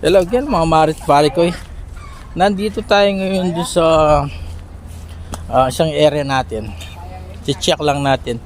Hello again mga Marit Parikoy. Nandito tayo ngayon doon sa isang area natin. I-check lang natin.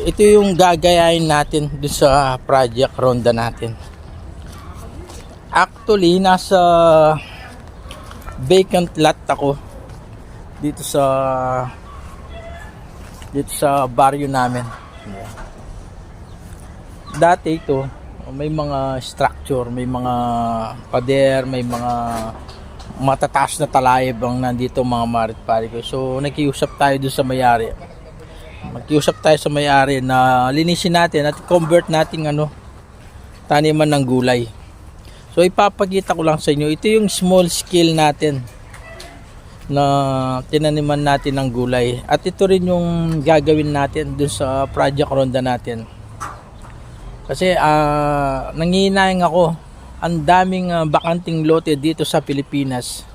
Ito yung gagayahin natin doon sa project ronda natin. Actually, nasa vacant lot ako dito sa baryo namin. Dati ito may mga structure, may mga pader, may mga matataas na talayib ang nandito mga Marit Parikoy. So nakiusap tayo doon sa may-ari. Magkiusap tayo sa may-ari na linisin natin at convert natin taniman ng gulay. So ipapakita ko lang sa inyo, ito yung small scale natin na tinaniman natin ng gulay. At ito rin yung gagawin natin doon sa project ronda natin. Kasi nangihinayang ako, ang daming bakanting lote dito sa Pilipinas.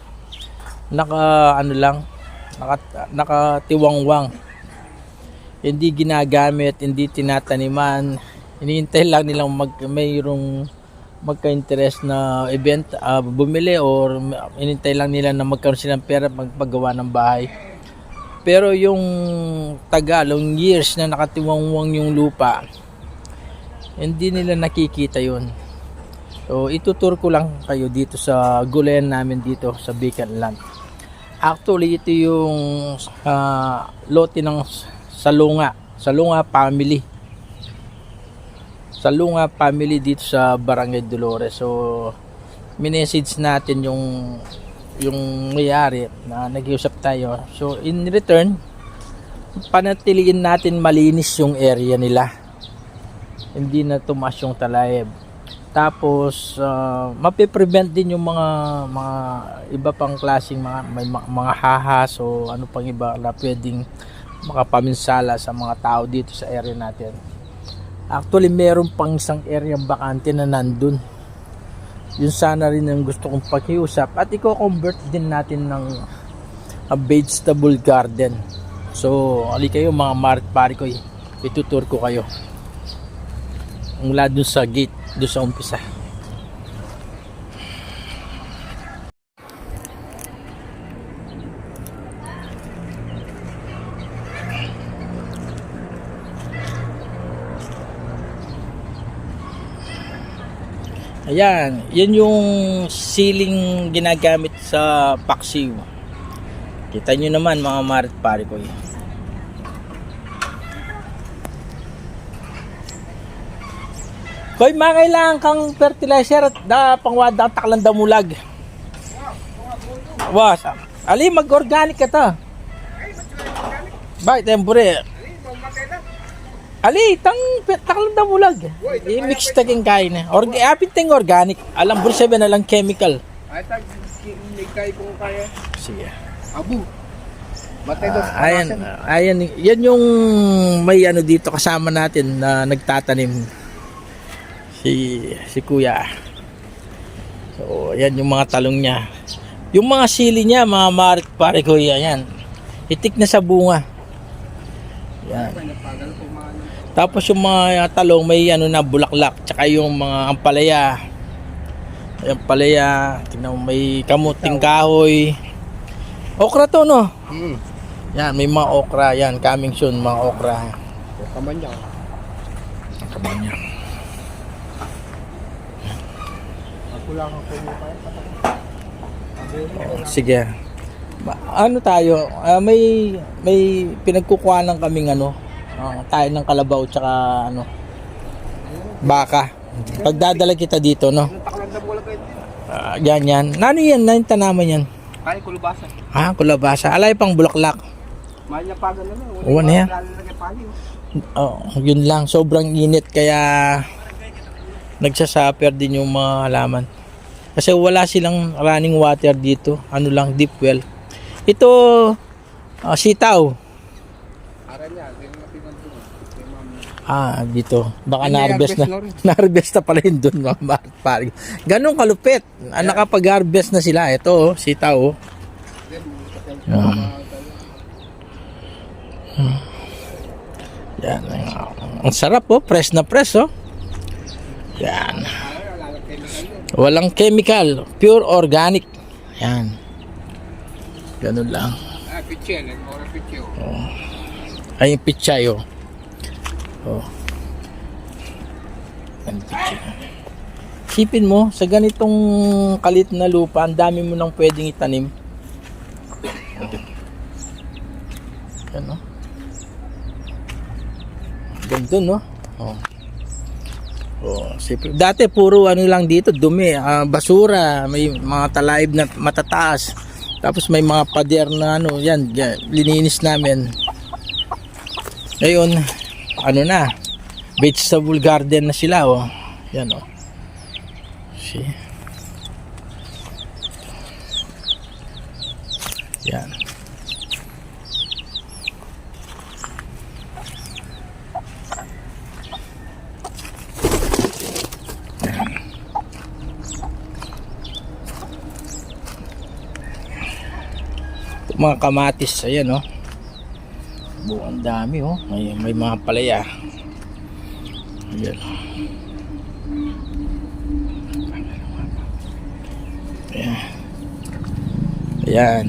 Nakatiwangwang. Hindi ginagamit, hindi tinataniman. Hinihintay lang nilang mayroong magka-interest na event, bumili, or hinihintay lang nila na magkaroon silang pera magpagawa ng bahay. Pero yung tagalong years na nakatiwangwang yung lupa, hindi nila nakikita yun. So itutur ko lang kayo dito sa gulayan namin dito sa vacant land. Actually ito yung lote ng Salunga family. Salunga family dito sa Barangay Dolores. So minessage natin yung may-ari na nag-iusap tayo. So in return, panatiliin natin malinis yung area nila. Hindi na tumaas yung talayib. Tapos mapiprevent din yung mga iba pang klaseng mga hahas o ano pang iba na pwedeng makapaminsala sa mga tao dito sa area natin. Actually meron pang isang area bakante na nandun. Yun sana rin ang gusto kong pakiusap, at i-convert din natin ng vegetable garden. So ali kayo mga Marit Parikoy, itutur ko kayo mula dun sa gate, dun sa umpisa. Ayan, yan yung ceiling ginagamit sa paksiw. Kita nyo naman mga Marit Parikoy. Koy, kailangan kang fertilizer at pangwada ang taklang damulag. Was, ali mag-organic ka ta. Bakit tempore? Ali, taklang damulag. I-mix taging kain. Apit ting organic. Alam bro, sabi na lang chemical. Ay, kay kung kaya. Sige. Abu. Ayan, yan yung may dito kasama natin na nagtatanim. Si kuya. So yan yung mga talong niya. Yung mga sili niya mga Marit Parikoy, yan itik na sa bunga. Yan. Tapos yung mga talong may na bulaklak, tsaka yung mga ampalaya. Yung palaya, tingnan mo, may kamuting kahoy. Okra to, no? Yan, may mga okra yan, coming soon mga okra. Kamanya. Sige. Ano tayo? May pinagkukuhanan kaming tayo ng kalabaw tsaka baka. Pagdadala kita dito, no? Yan. Ano yan? Nani tanaman yan? Kaya kulubasa. Kulabasa. Alay pang bulaklak. Mahal niya pagan na. Oo na yan. Yun lang. Sobrang init kaya nagsasuffer din yung mga halaman. Kasi wala silang running water dito. Ano lang, deep well. Ito, sitaw. Dito. Baka na-harvest na. Na-harvest na pala yun doon. Ganun kalupit. Nakapag-harvest na sila. Ito, sitaw. Yan. Ang sarap, fresh na fresh, Yan. Chemical yun. Walang chemical, pure organic. Yan. Ganun lang. Ah, pitche. Nagmura pitche. Ay, yung pichay, oh. Oh. Ang pichay. Isipin mo, sa ganitong kalit na lupa, ang dami mo nang pwedeng itanim. Yan, no? Ganda, no? Oh. Oh, dati puro ano lang dito, dumi, basura, may mga talaib na matataas. Tapos may mga pader na ano, yan, lininis namin. Ngayon, ano na, vegetable garden na sila, oh. Yan, oh. See? Yan. Mga kamatis, ayan, oh. Buong dami, oh. May mga palaya. Ayan. Ayan. Ayan.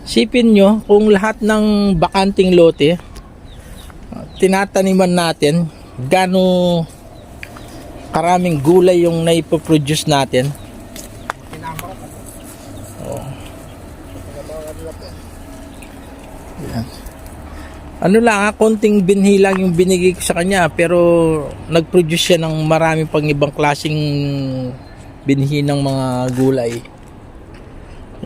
Sipin nyo kung lahat ng bakanting lote tinataniman natin, gaano karaming gulay yung naipoproduce natin. Ano lang, konting binhi lang yung binigay ko sa kanya, pero nag-produce siya ng marami pang ibang klaseng binhi ng mga gulay.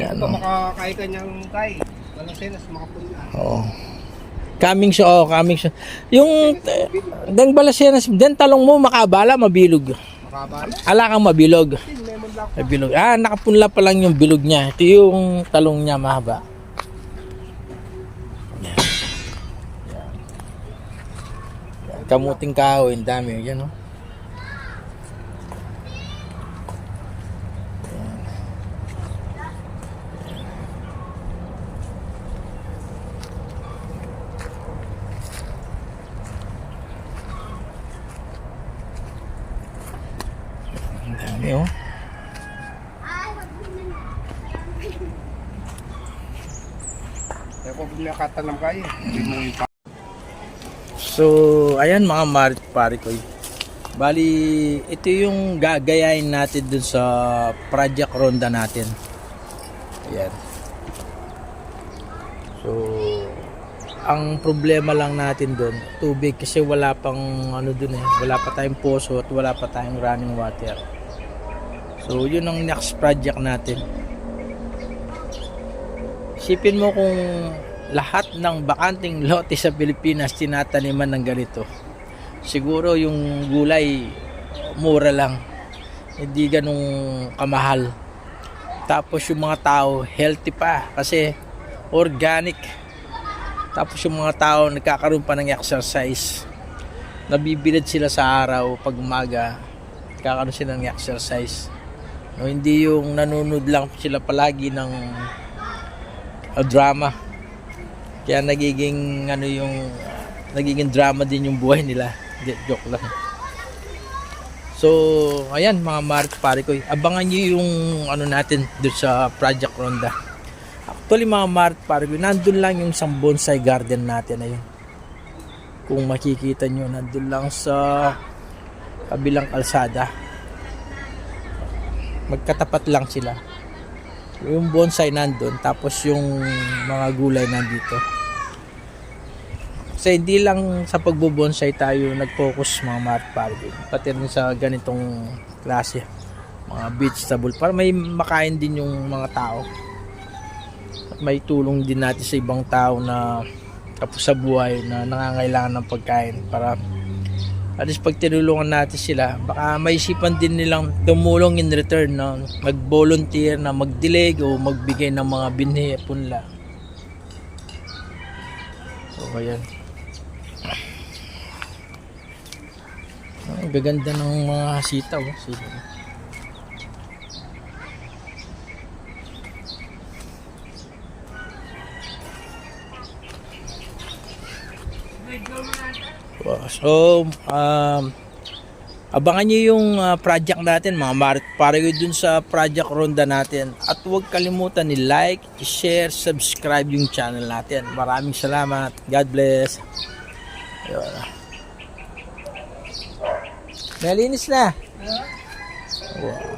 Yan, Ito makakaya ka niyang kay. Walang senas, makapunla. Oo. Coming siya, coming siya. Yung dang balasenas, den talong mo makabala, mabilog. Makabala? Ala kang mabilog. Lemon lang. Mabilog. Nakapunla pa lang yung bilog niya. Ito yung talong niya mahaba. Kamuting kahoy, ang dami yan, no? Ang dami, oh. Kaya kung nakatanam kayo, hindi mo yung So, ayan mga marit pare ko. Bali, ito yung gagayain natin dun sa project ronda natin. Ayan. So, ang problema lang natin dun, tubig, kasi wala pang ano dun eh. Wala pa tayong poso at wala pa tayong running water. So, yun ang next project natin. Isipin mo kung lahat ng bakanting lote sa Pilipinas tinataniman ng ganito, siguro yung gulay mura lang, hindi ganung kamahal. Tapos yung mga tao healthy pa kasi organic. Tapos yung mga tao nagkakaroon pa ng exercise, nabibilad sila sa araw pag umaga, nagkakaroon sila ng exercise, no, hindi yung nanonood lang sila palagi ng drama. Kaya nagiging nagiging drama din yung buhay nila. Joke lang. So, ayan mga marit pare ko. Abangan niyo yung ano natin doon sa Project Ronda. Actually mga marit pare ko, nandun lang yung isang bonsai garden natin ayun. Kung makikita niyo, nandun lang sa kabilang kalsada. Magkatapat lang sila. Yung bonsai nandun, tapos yung mga gulay nandito. Kasi hindi lang sa pagbubonsai tayo nag-focus mga marit pare ko, pati rin sa ganitong klase mga vegetable para may makain din yung mga tao at may tulong din natin sa ibang tao na tapos sa buhay na nangangailangan ng pagkain, para at least pag tinulungan natin sila, baka maisipan din nilang tumulong in return, na mag-volunteer na mag-dilig o magbigay ng mga binhi punla. So ayan, ang gaganda ng mga sitaw, sitaw. Wow. So Abangan nyo yung project natin mga marit para yun dun sa project ronda natin. At huwag kalimutan ni like, share, subscribe yung channel natin. Maraming salamat. God bless. Ayun. Nalinis na. Wow.